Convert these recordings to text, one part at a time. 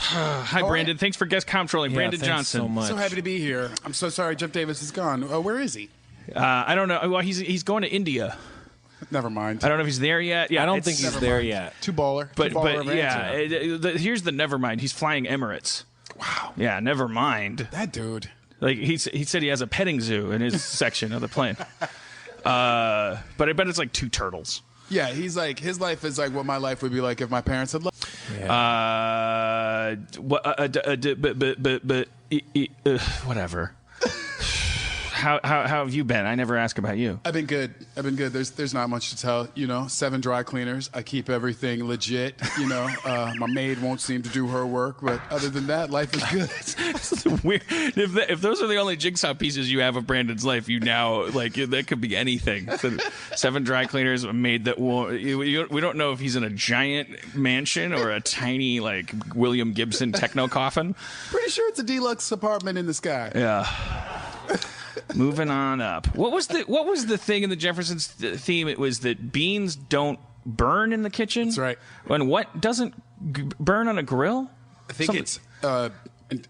Hi, Brandon. Thanks for guest comptrolling. Brandon Johnson. So much. So happy to be here. I'm so sorry Jeff Davis is gone. Where is he? I don't know. Well, he's going to India. Never mind. I don't know if he's there yet. Yeah, I don't think he's there yet. Too baller. But Too baller of an yeah, answer. here's the never mind. He's flying Emirates. Wow. Yeah, never mind. That dude. Like he said, he has a petting zoo in his section of the plane. But I bet it's like 2 turtles. Yeah, he's like, his life is like what my life would be like if my parents had left. Yeah. Whatever. How have you been? I never ask about you. I've been good. There's not much to tell. 7 dry cleaners. I keep everything legit. My maid won't seem to do her work, but other than that, life is good. It's weird. If those are the only jigsaw pieces you have of Brandon's life, you now that could be anything. 7 dry cleaners, a maid that won't. We don't know if he's in a giant mansion or a tiny William Gibson techno coffin. Pretty sure it's a deluxe apartment in the sky. Yeah. Moving on up. What was the thing in the Jeffersons theme? It was that beans don't burn in the kitchen. That's right. And what doesn't burn on a grill? I think it's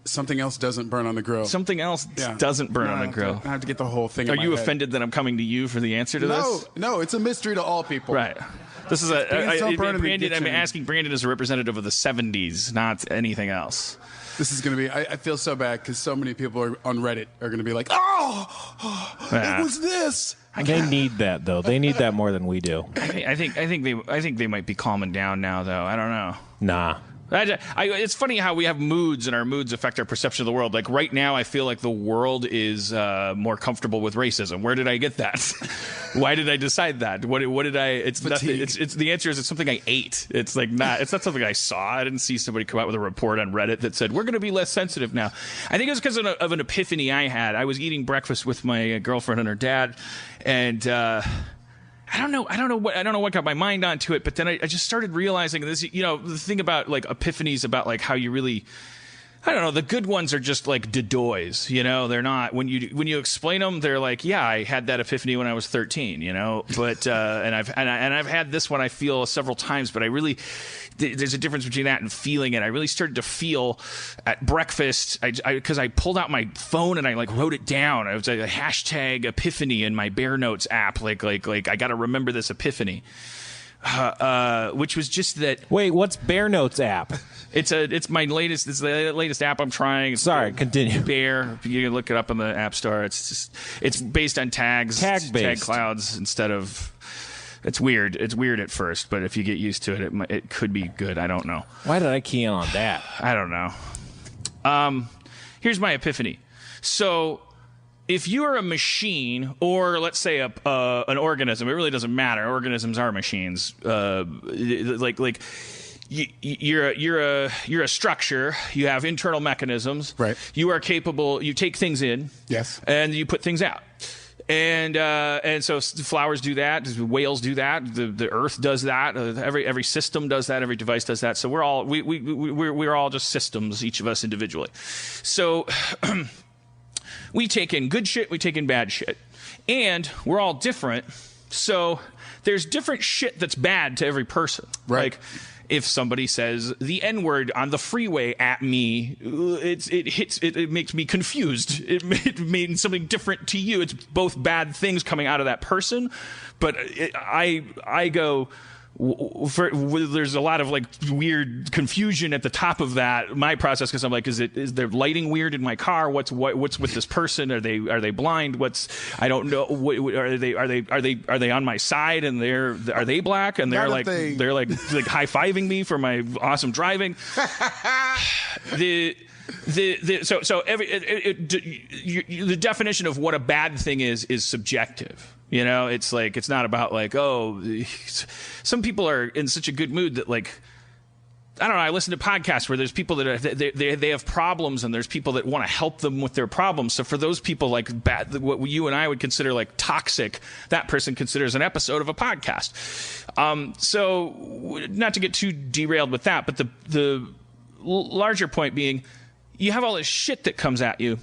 something else doesn't burn on the grill. Something else doesn't burn on a grill. I have to get the whole thing. Are in my you head. offended that I'm coming to you for the answer to this? No, it's a mystery to all people. Right. This is Brandon, I'm asking Brandon as a representative of the 70s, not anything else. This is going to be. I feel so bad because so many people on Reddit are going to be like, Yeah. it was this. They need that though. They need that more than we do. I think they might be calming down now, though. I don't know. Nah. It's funny how we have moods, and our moods affect our perception of the world. Like right now, I feel like the world is more comfortable with racism. Where did I get that? Why did I decide that? What did I? It's nothing. It's the answer is it's something I ate. It's not something I saw. I didn't see somebody come out with a report on Reddit that said we're going to be less sensitive now. I think it was because of an epiphany I had. I was eating breakfast with my girlfriend and her dad, and. I don't know what got my mind onto it, but then I just started realizing this, the thing about epiphanies about how you really, I don't know, the good ones are just dedoys, they're not, when you explain them, they're yeah, I had that epiphany when I was 13, but, and I've had this one, I feel several times, but there's a difference between that and feeling it. I really started to feel at breakfast because I pulled out my phone and I wrote it down. I was a hashtag epiphany in my Bear Notes app. I got to remember this epiphany, which was just that. Wait, what's Bear Notes app? It's my latest. It's the latest app I'm trying. Sorry, continue. Bear. You can look it up in the App Store. It's based on tags. Tag clouds instead of. It's weird. It's weird at first, but if you get used to it, it could be good. I don't know. Why did I key in on that? I don't know. Here's my epiphany. So, if you are a machine, or let's say an organism, it really doesn't matter. Organisms are machines. You're a structure. You have internal mechanisms. Right. You are capable. You take things in. Yes. And you put things out. And so flowers do that, whales do that, the earth does that, every system does that, every device does that. So we're all just systems, each of us individually. So we take in good shit, we take in bad shit, and we're all different. So there's different shit that's bad to every person. Right. If somebody says the N-word on the freeway at me, it makes me confused. It means something different to you. It's both bad things coming out of that person, but I go. There's a lot of weird confusion at the top of that. My process, because I'm is there lighting weird in my car? What's with this person? Are they blind? I don't know. Are they on my side and are they black and they're high-fiving me for my awesome driving? The definition of what a bad thing is subjective. It's not about some people are in such a good mood that I don't know. I listen to podcasts where there's people that they have problems, and there's people that want to help them with their problems. So for those people bad, what you and I would consider toxic, that person considers an episode of a podcast. So not to get too derailed with that, but the larger point being, you have all this shit that comes at you,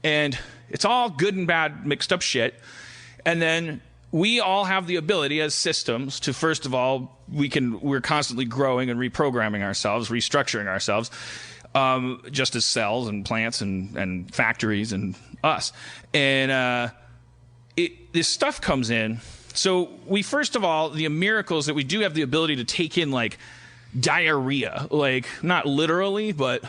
and it's all good and bad mixed up shit. And then we all have the ability as systems to, first of all, we're constantly growing and reprogramming ourselves, restructuring ourselves. just as cells and plants and factories and us. And this stuff comes in. So we, first of all, the miracles that we do have the ability to take in, like, diarrhea, like, not literally, but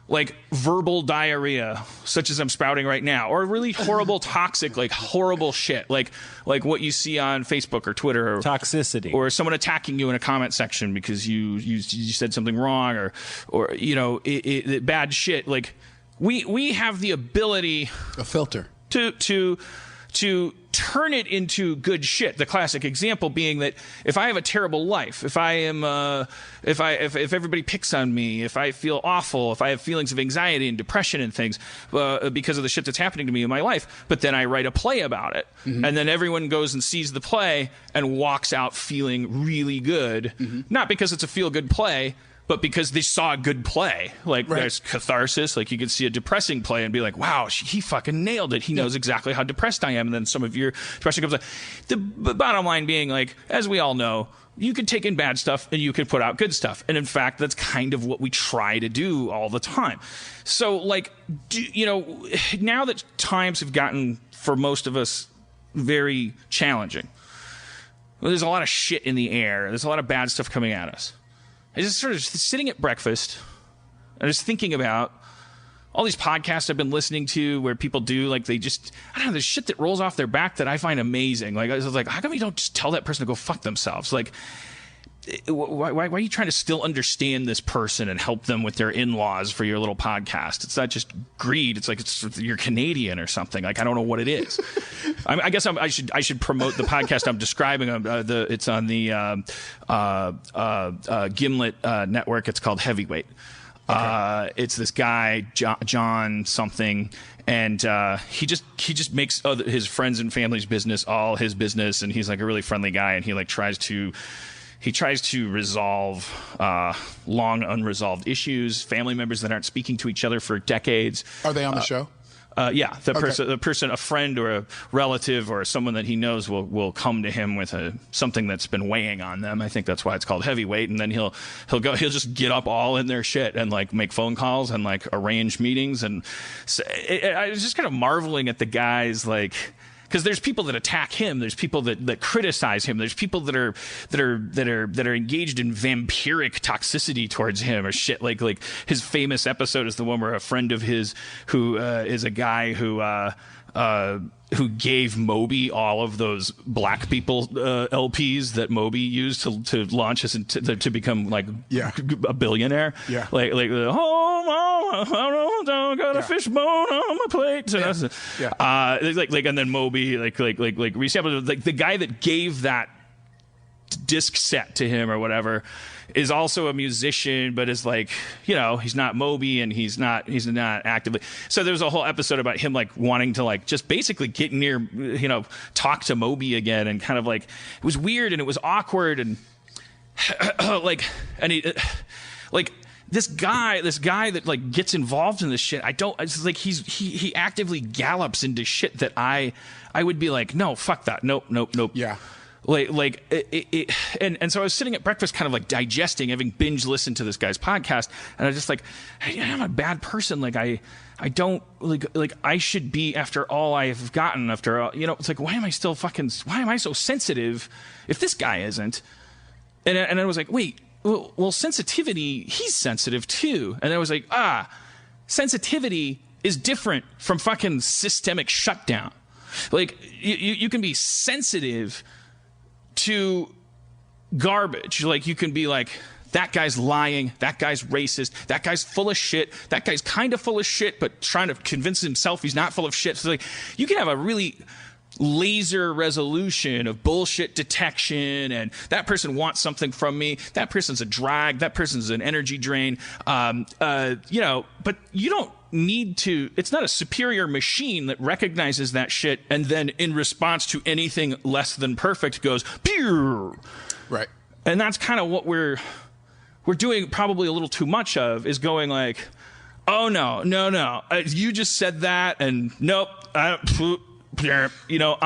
like verbal diarrhea, such as I'm spouting right now, or really horrible, toxic, like horrible shit, like what you see on Facebook or Twitter, or toxicity, or someone attacking you in a comment section because you said something wrong, or you know, bad shit. Like we have the ability, a filter, to turn it into good shit. The classic example being that if I have a terrible life, if I am, if everybody picks on me, if I feel awful, if I have feelings of anxiety and depression and things because of the shit that's happening to me in my life, but then I write a play about it, and then everyone goes and sees the play and walks out feeling really good, not because it's a feel-good play, but because they saw a good play. Like, there's catharsis. Like, you could see a depressing play and be like, wow, he fucking nailed it. He knows exactly how depressed I am. And then some of your depression comes out. The bottom line being, like, as we all know, you can take in bad stuff and you can put out good stuff. And in fact, that's kind of what we try to do all the time. So, like, you know, now that times have gotten, for most of us, very challenging, there's a lot of shit in the air. There's a lot of bad stuff coming at us. I just sort of sitting at breakfast and just thinking about all these podcasts I've been listening to where people do, like, they just, I don't know, there's shit that rolls off their back that I find amazing. Like, I was like, how come you don't just tell that person to go fuck themselves? Like, why are you trying to still understand this person and help them with their in-laws for your little podcast? It's not just greed. It's like you're Canadian or something. Like, I don't know what it is. I guess I should promote the podcast I'm describing. It's on the Gimlet network. It's called Heavyweight. Okay. It's this guy John something, and he just makes his friends and family's business all his business, and he's like a really friendly guy, and he like tries to resolve long unresolved issues, family members that aren't speaking to each other for decades. Are they on the show? Yeah, the person, a friend or a relative or someone that he knows will come to him with something that's been weighing on them. I think that's why it's called Heavyweight. And then he'll just get up all in their shit and like make phone calls and like arrange meetings. And so I was just kind of marveling at the guys, like, because there's people that attack him, there's people that criticize him, there's people that are engaged in vampiric toxicity towards him or shit. Like his famous episode is the one where a friend of his who is a guy who gave Moby all of those black people LPs that Moby used to launch to become like a billionaire. Yeah. Like oh mama, don't got a fishbone on my plate. Like and then Moby like resampled, like the guy that gave that disc set to him or whatever is also a musician, but is like, you know, he's not Moby and he's not actively. So there's a whole episode about him like wanting to like just basically get near, you know, talk to Moby again, and kind of like it was weird and it was awkward and this guy that like gets involved in this shit. It's like he actively gallops into shit that I would be like, no, fuck that, nope. Yeah. And so I was sitting at breakfast kind of like digesting, having binge listened to this guy's podcast, and I was just like, hey, I'm a bad person. Like I don't like I should be, after all I've gotten, after all, you know, it's like, why am I so sensitive if this guy isn't? And I was like, wait, well, sensitivity, he's sensitive too. And I was like, sensitivity is different from fucking systemic shutdown. Like you can be sensitive to garbage. Like you can be like, that guy's lying, that guy's racist, that guy's full of shit, that guy's kind of full of shit but trying to convince himself he's not full of shit. So like you can have a really laser resolution of bullshit detection, and that person wants something from me, that person's a drag, that person's an energy drain, you know, but you don't need to, it's not a superior machine that recognizes that shit and then in response to anything less than perfect goes pew. Right. And that's kind of what we're doing probably a little too much of, is going like, oh no, you just said that, and nope, you know,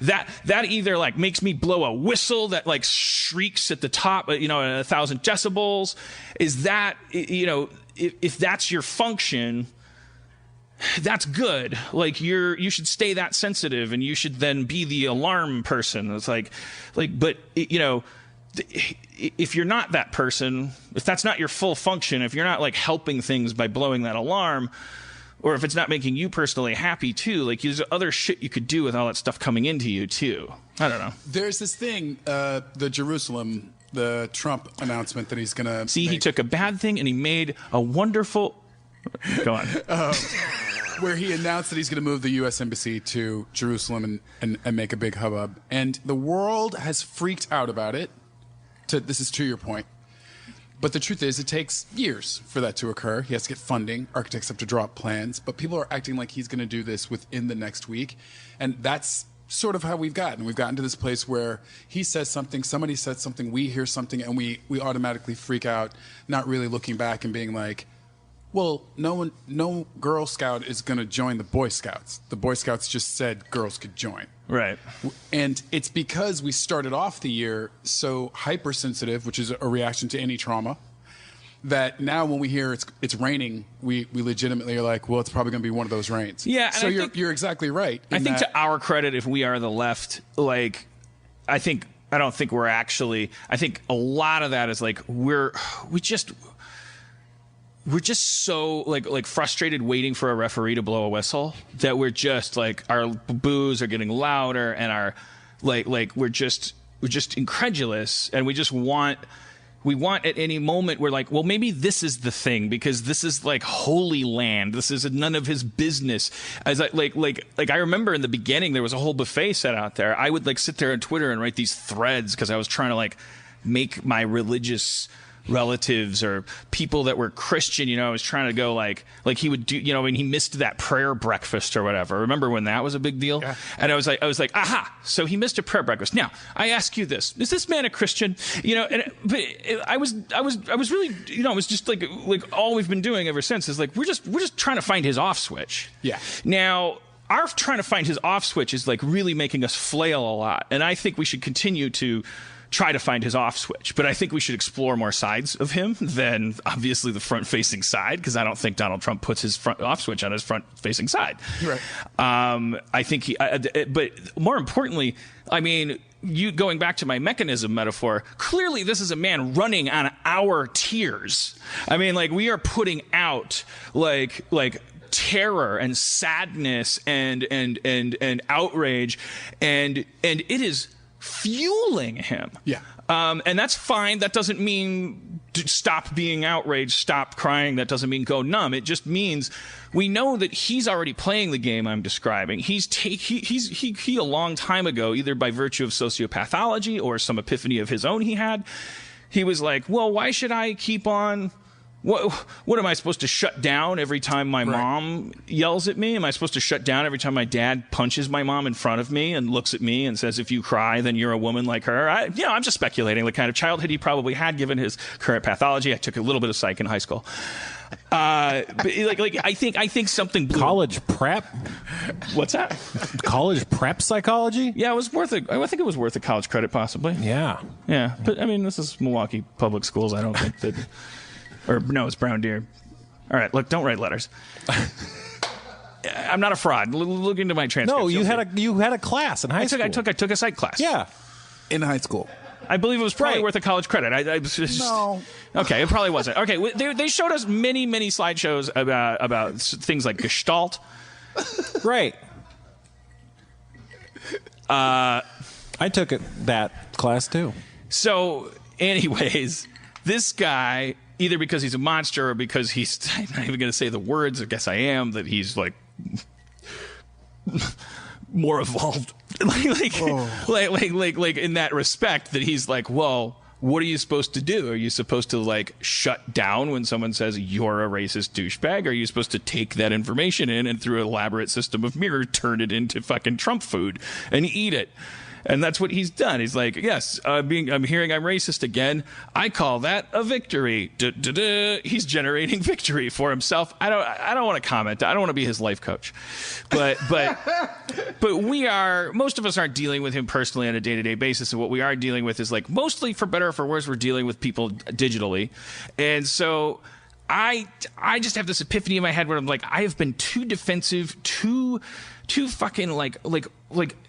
that either like makes me blow a whistle that like shrieks at the top, you know, at 1,000 decibels. Is that, you know, if that's your function, that's good. Like you should stay that sensitive, and you should then be the alarm person. It's but you know, if you're not that person, if that's not your full function, if you're not like helping things by blowing that alarm, or if it's not making you personally happy too, like there's other shit you could do with all that stuff coming into you too. I don't know. There's this thing, the Jerusalem, the Trump announcement that he's gonna he took a bad thing and he made a wonderful. Go on. Where he announced that he's going to move the U.S. Embassy to Jerusalem and make a big hubbub. And the world has freaked out about it. This is to your point. But the truth is, it takes years for that to occur. He has to get funding. Architects have to draw up plans. But people are acting like he's going to do this within the next week. And that's sort of how we've gotten. We've gotten to this place where he says something, somebody says something, we hear something, and we automatically freak out, not really looking back and being like, well, no Girl Scout is going to join the Boy Scouts. The Boy Scouts just said girls could join. Right. And it's because we started off the year so hypersensitive, which is a reaction to any trauma, that now when we hear it's raining, we legitimately are like, well, it's probably going to be one of those rains. Yeah. So you're exactly right. I think to our credit, if we are the left, like, I think a lot of that is like we're just so like frustrated waiting for a referee to blow a whistle that we're just like our boos are getting louder and our like we're just incredulous, and we want at any moment we're like, well, maybe this is the thing, because this is like holy land. This is none of his business. As I I remember in the beginning there was a whole buffet set out there. I would like sit there on Twitter and write these threads because I was trying to like make my religious relatives or people that were Christian, I was trying to go like he would do, when he missed that prayer breakfast or whatever. Remember when that was a big deal? Yeah. And I was like, aha! So he missed a prayer breakfast. Now I ask you this: is this man a Christian? But I was really, it was just like all we've been doing ever since is like we're just trying to find his off switch. Yeah. Now, our trying to find his off switch is like really making us flail a lot, and I think we should continue to try to find his off switch. But I think we should explore more sides of him than obviously the front facing side, because I don't think Donald Trump puts his front off switch on his front facing side. Right. I think but more importantly, I mean, you going back to my mechanism metaphor, clearly this is a man running on our tears. I mean, like, we are putting out like terror and sadness and outrage, and it is fueling him. Yeah. And that's fine. That doesn't mean stop being outraged, stop crying. That doesn't mean go numb. It just means we know that he's already playing the game I'm describing. He a long time ago, either by virtue of sociopathology or some epiphany of his own he had, he was like, well, why should I keep on... What am I supposed to shut down every time my mom yells at me? Am I supposed to shut down every time my dad punches my mom in front of me and looks at me and says, if you cry, then you're a woman like her? I'm just speculating the kind of childhood he probably had given his current pathology. I took a little bit of psych in high school. But I think something blew. College prep? What's that? College prep psychology? Yeah, it was worth it. I think it was worth a college credit, possibly. Yeah. Yeah. But I mean, this is Milwaukee Public Schools. I don't think that... Or no, it's Brown Deer. All right, look, don't write letters. I'm not a fraud. Look into my transcript. No, you had a class in high school. I took a psych class. Yeah, in high school. I believe it was probably worth a college credit. No. Okay, it probably wasn't. Okay, they showed us many slideshows about things like Gestalt. Right. I took that class too. So, anyways, this guy, either because he's a monster or because he's, I'm not even going to say the words, I guess I am, that he's like more evolved. like in that respect, that he's like, well, what are you supposed to do? Are you supposed to like shut down when someone says you're a racist douchebag? Are you supposed to take that information in and through an elaborate system of mirror turn it into fucking Trump food and eat it? And that's what he's done. He's like, yes, I'm hearing I'm racist again. I call that a victory. He's generating victory for himself. I don't want to comment. I don't want to be his life coach. But most of us aren't dealing with him personally on a day-to-day basis. And what we are dealing with is, like, mostly for better or for worse, we're dealing with people digitally. And so I just have this epiphany in my head where I'm like, I have been too defensive, too fucking like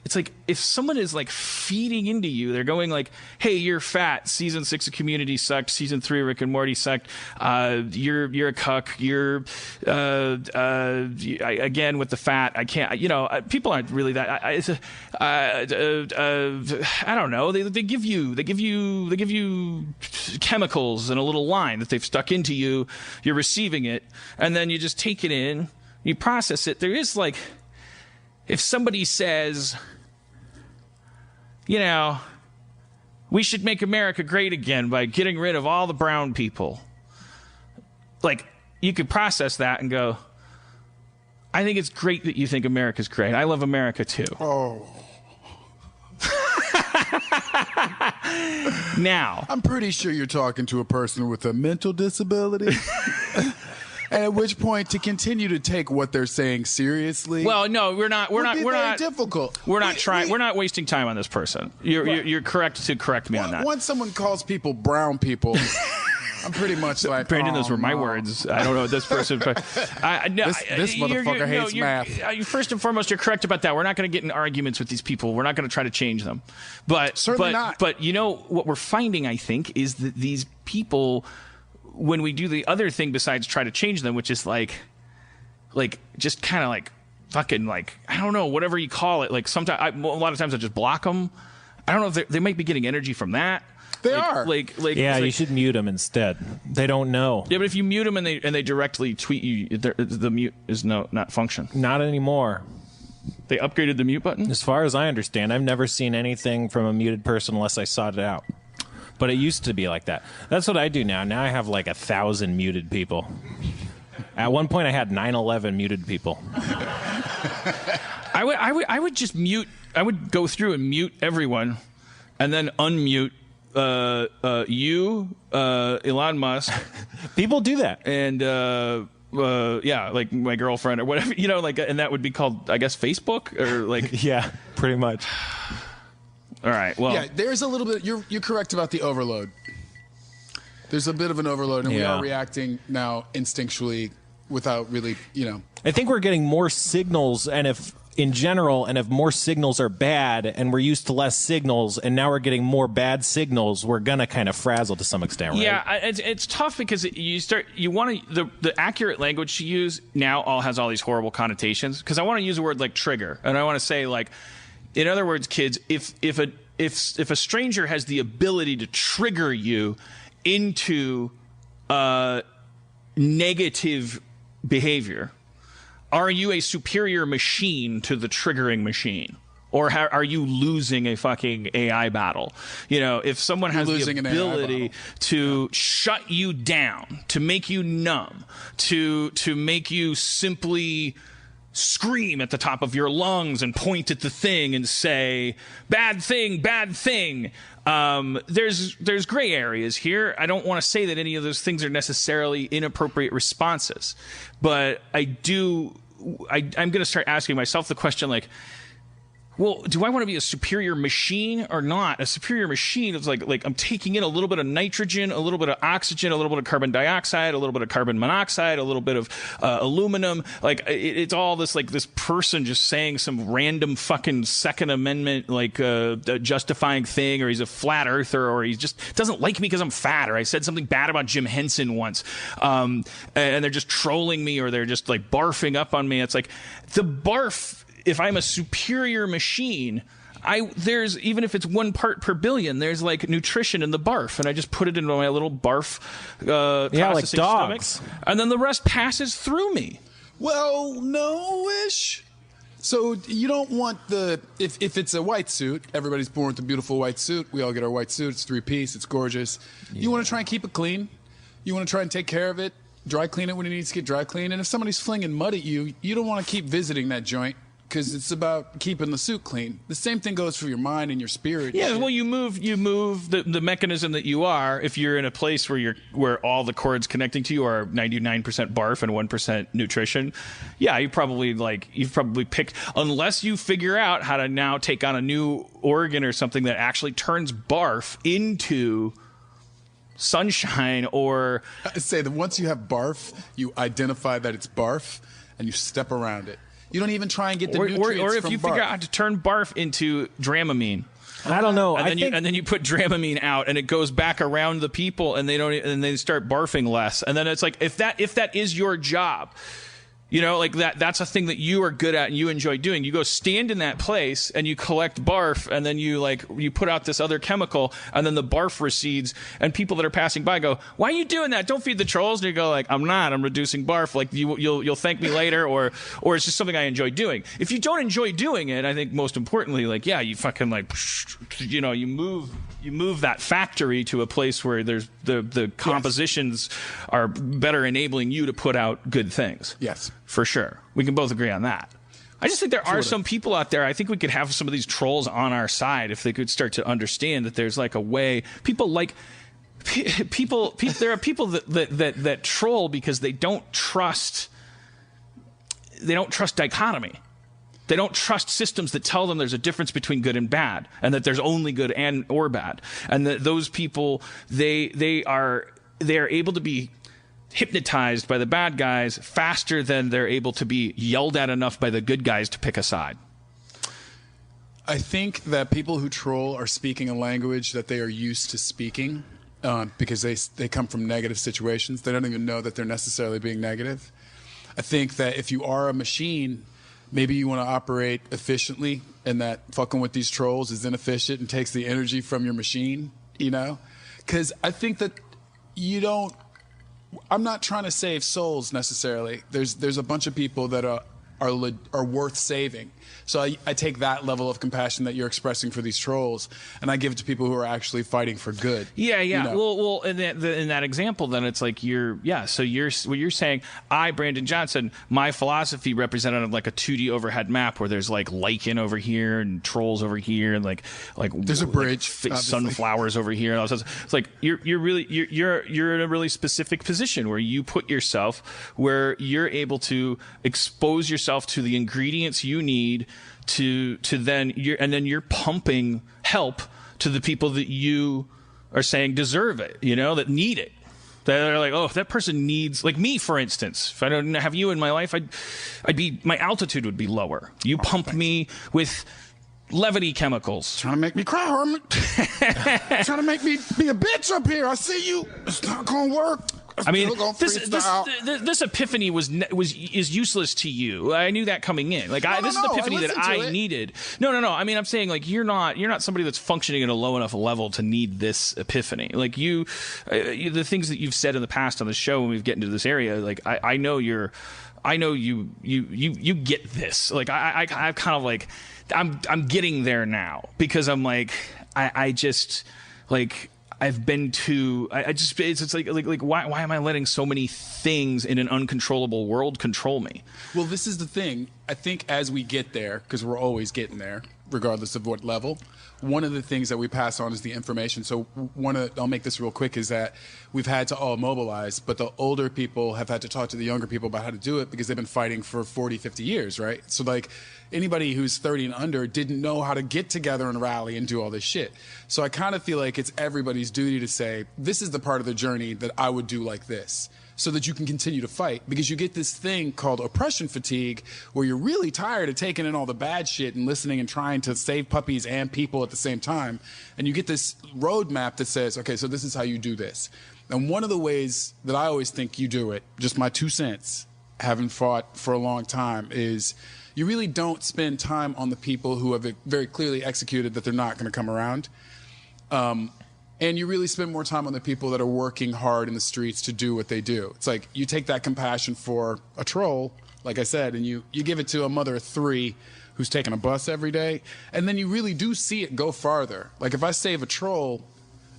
it's like if someone is like feeding into you, they're going like, hey, you're fat. Season 6 of Community sucked. Season 3 of Rick and Morty sucked. You're a cuck. You're again with the fat. I can't. People aren't really that. I don't know. They give you chemicals and a little line that they've stuck into you. You're receiving it, and then you just take it in. You process it. There is like, if somebody says, we should make America great again by getting rid of all the brown people, like, you could process that and go, I think it's great that you think America's great. I love America too. Oh. Now, I'm pretty sure you're talking to a person with a mental disability. And at which point, to continue to take what they're saying seriously. Well, no, we're not. We're not difficult. We're not trying. We're not wasting time on this person. You're correct to correct me on that. Once someone calls people brown people, I'm pretty much like, Brandon, those were my words. I don't know what this person. This motherfucker hates math. First and foremost, you're correct about that. We're not going to get in arguments with these people. We're not going to try to change them. Certainly not. But what we're finding, I think, is that these people, when we do the other thing besides try to change them, which is like just kind of like fucking like, I don't know, whatever you call it. Like sometimes, a lot of times I just block them. I don't know if they might be getting energy from that. They are. You should mute them instead. They don't know. Yeah, but if you mute them and they directly tweet you, the mute is not function. Not anymore. They upgraded the mute button? As far as I understand, I've never seen anything from a muted person unless I sought it out. But it used to be like that. That's what I do now. Now I have like 1,000 muted people. At one point, I had 911 muted people. I would just mute. I would go through and mute everyone, and then unmute you, Elon Musk. People do that, and like my girlfriend or whatever, and that would be called, I guess, Facebook or like. Yeah, pretty much. All right. Well, yeah, there's a little bit. You're correct about the overload. There's a bit of an overload, and we are reacting now instinctually without really, I think we're getting more signals, and if more signals are bad, and we're used to less signals, and now we're getting more bad signals, we're gonna kind of frazzle to some extent, right? Yeah, it's tough because you want to the accurate language to use now has all these horrible connotations, because I want to use a word like trigger, and I want to say like. In other words, kids, if a stranger has the ability to trigger you into negative behavior, are you a superior machine to the triggering machine? Or are you losing a fucking AI battle? If someone has the ability to shut you down, to make you numb, to make you simply scream at the top of your lungs and point at the thing and say, bad thing, bad thing. There's gray areas here. I don't want to say that any of those things are necessarily inappropriate responses, but I'm going to start asking myself the question, like, well, do I want to be a superior machine or not? A superior machine is like I'm taking in a little bit of nitrogen, a little bit of oxygen, a little bit of carbon dioxide, a little bit of carbon monoxide, a little bit of aluminum. Like it's all this this person just saying some random fucking Second Amendment justifying thing, or he's a flat earther, or he just doesn't like me because I'm fat, or I said something bad about Jim Henson once, and they're just trolling me, or they're just like barfing up on me. It's like the barf. If I'm a superior machine, there's, even if it's 1 part per billion, there's like nutrition in the barf, and I just put it into my little barf processing like dogs. stomach, and then the rest passes through me. Well, no-ish. So you don't want if it's a white suit, everybody's born with a beautiful white suit. We all get our white suit. It's 3-piece. It's gorgeous. Yeah. You want to try and keep it clean. You want to try and take care of it. Dry clean it when it needs to get dry clean. And if somebody's flinging mud at you, you don't want to keep visiting that joint, because it's about keeping the suit clean. The same thing goes for your mind and your spirit. Yeah, well, you move the mechanism that you are. If you're in a place where all the cords connecting to you are 99% barf and 1% nutrition, yeah, you've probably picked, unless you figure out how to now take on a new organ or something that actually turns barf into sunshine or I say that once you have barf, you identify that it's barf and you step around it. You don't even try and get the nutrients or if from you barf. figure out how to turn barf into Dramamine. I don't know. And then you put Dramamine out, and it goes back around the people, and they start barfing less. And then it's like if that is your job, you know, like that's a thing that you are good at and you enjoy doing. You go stand in that place and you collect barf, and then you put out this other chemical, and then the barf recedes, and people that are passing by go, "Why are you doing that? Don't feed the trolls." And you go like, I'm reducing barf. Like you'll thank me later, or it's just something I enjoy doing. If you don't enjoy doing it, I think most importantly, like, yeah, you fucking like, you know, you move that factory to a place where there's the compositions are better enabling you to put out good things. Yes. For sure. We can both agree on that. I just think there are some people out there. I think we could have some of these trolls on our side if they could start to understand that there's like a way. People like people. There are people that troll because they don't trust. They don't trust dichotomy. They don't trust systems that tell them there's a difference between good and bad, and that there's only good and or bad, and that those people they are able to be hypnotized by the bad guys faster than they're able to be yelled at enough by the good guys to pick a side. I think that people who troll are speaking a language that they are used to speaking because they come from negative situations. They don't even know that they're necessarily being negative. I think that if you are a machine, maybe you want to operate efficiently, and that fucking with these trolls is inefficient and takes the energy from your machine, you know? Because I think that I'm not trying to save souls necessarily. There's a bunch of people that are worth saving. So I take that level of compassion that you're expressing for these trolls, and I give it to people who are actually fighting for good. Yeah. You know? Well, in that example, then it's like So you're saying, Brandon Johnson, my philosophy represented like a 2D overhead map where there's like lichen over here and trolls over here, and like there's a bridge, sunflowers over here. And all this. It's like you're in a really specific position where you put yourself where you're able to expose yourself to the ingredients you need to then you're pumping help to the people that you are saying deserve it, you know, that need it. They're like, oh, if that person needs, like me, for instance, if I don't have you in my life, my altitude would be lower. You pump me with levity chemicals. Trying to make me cry, Harmon. Trying to make me be a bitch up here. I see you. It's not gonna work. I mean, this epiphany is useless to you. I knew that coming in. Like, this is the epiphany that I needed. No. I mean, I'm saying like you're not somebody that's functioning at a low enough level to need this epiphany. Like you the things that you've said in the past on the show when we get into this area. Like I know you get this. Like I kind of like I'm getting there now because I'm like I just like. I've been to. It's like why am I letting so many things in an uncontrollable world control me? Well, this is the thing. I think as we get there, because we're always getting there, regardless of what level. One of the things that we pass on is the information. So I'll make this real quick, is that we've had to all mobilize, but the older people have had to talk to the younger people about how to do it because they've been fighting for 40, 50 years, right? So like anybody who's 30 and under didn't know how to get together and rally and do all this shit. So I kind of feel like it's everybody's duty to say, this is the part of the journey that I would do like this, so that you can continue to fight, because you get this thing called oppression fatigue where you're really tired of taking in all the bad shit and listening and trying to save puppies and people at the same time. And you get this roadmap that says, okay, so this is how you do this. And one of the ways that I always think you do it, just my 2 cents, having fought for a long time, is you really don't spend time on the people who have very clearly executed that they're not going to come around. And you really spend more time on the people that are working hard in the streets to do what they do. It's like you take that compassion for a troll, like I said, and you give it to a mother of 3 who's taking a bus every day, and then you really do see it go farther. Like if I save a troll,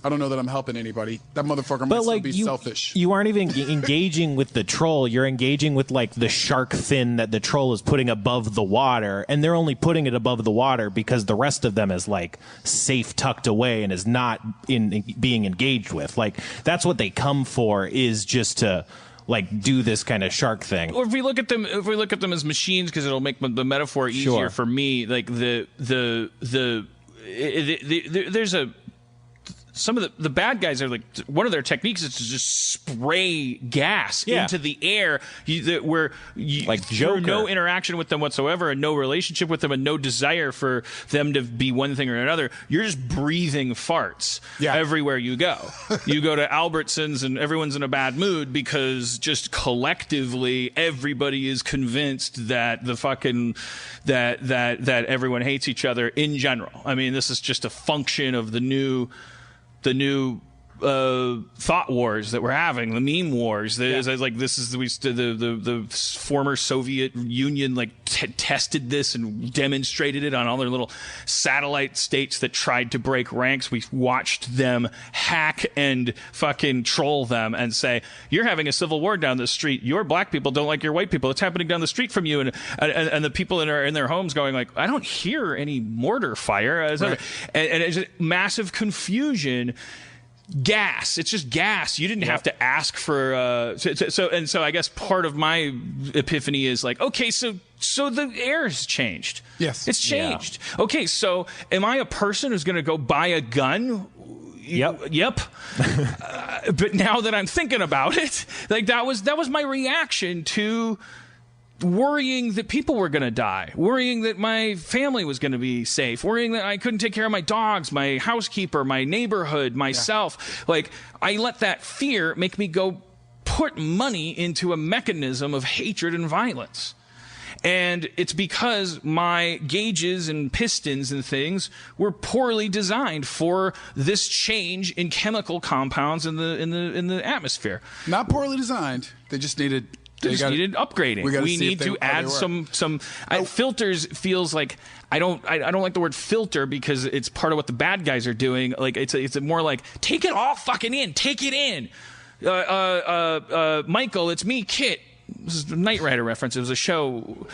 I don't know that I'm helping anybody. That motherfucker might still be selfish. You aren't even engaging with the troll. You're engaging with like the shark fin that the troll is putting above the water, and they're only putting it above the water because the rest of them is like safe, tucked away, and is not being engaged with. Like that's what they come for, is just to like do this kind of shark thing. Or if we look at them as machines, because it'll make the metaphor easier for me. Like there's some of the bad guys are like, one of their techniques is to just spray gas into the air where you, like Joker. no interaction with them whatsoever and no relationship with them and no desire for them to be one thing or another. You're just breathing farts everywhere you go. You go to Albertsons and everyone's in a bad mood because just collectively everybody is convinced that that everyone hates each other in general. I mean, this is just a function of the new thought wars that we're having, the meme wars. Like this is the former Soviet Union tested this and demonstrated it on all their little satellite states that tried to break ranks. We watched them hack and fucking troll them and say, you're having a civil war down the street. Your black people don't like your white people. It's happening down the street from you. And the people in their homes going like, I don't hear any mortar fire. Right. And it's just massive confusion. Gas. It's just gas. You didn't have to ask for. So I guess part of my epiphany is like, okay, so the air has changed. Yes, it's changed. Yeah. Okay, so am I a person who's going to go buy a gun? Yep. But now that I'm thinking about it, like that was my reaction to worrying that people were going to die, worrying that my family was going to be safe, worrying that I couldn't take care of my dogs, my housekeeper, my neighborhood, myself. Yeah. Like, I let that fear make me go put money into a mechanism of hatred and violence. And it's because my gauges and pistons and things were poorly designed for this change in chemical compounds in the atmosphere. Not poorly designed. They just needed needed upgrading. We need to add some filters. Feels like I don't like the word filter because it's part of what the bad guys are doing. Like it's more like take it all fucking in, take it in. Michael, it's me, Kit. This is a Knight Rider reference. It was a show.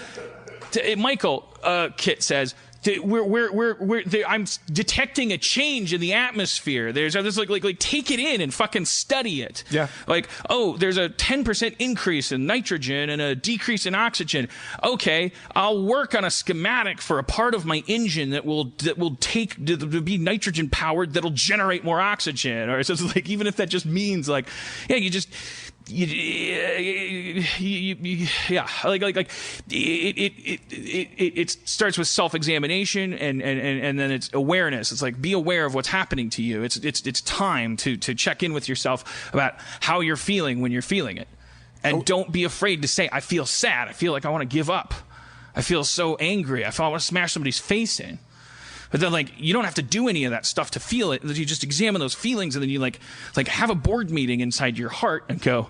Michael, Kit says, I'm detecting a change in the atmosphere. There's like take it in and fucking study it. Yeah. Like, oh, there's a 10% increase in nitrogen and a decrease in oxygen. Okay, I'll work on a schematic for a part of my engine that will be nitrogen powered that'll generate more oxygen. Or so it's like, even if that just means like, yeah, you just. It starts with self-examination and then it's awareness. It's like, be aware of what's happening to you. It's time to check in with yourself about how you're feeling when you're feeling it, and don't be afraid to say, I feel sad. I feel like I want to give up. I feel so angry. I want to smash somebody's face in. But then, like, you don't have to do any of that stuff to feel it. You just examine those feelings, and then you like have a board meeting inside your heart and go,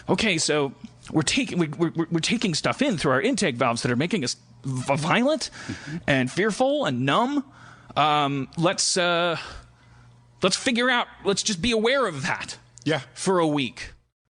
okay, so we're taking stuff in through our intake valves that are making us violent and fearful and numb. Let's figure out. Let's just be aware of that. Yeah. For a week.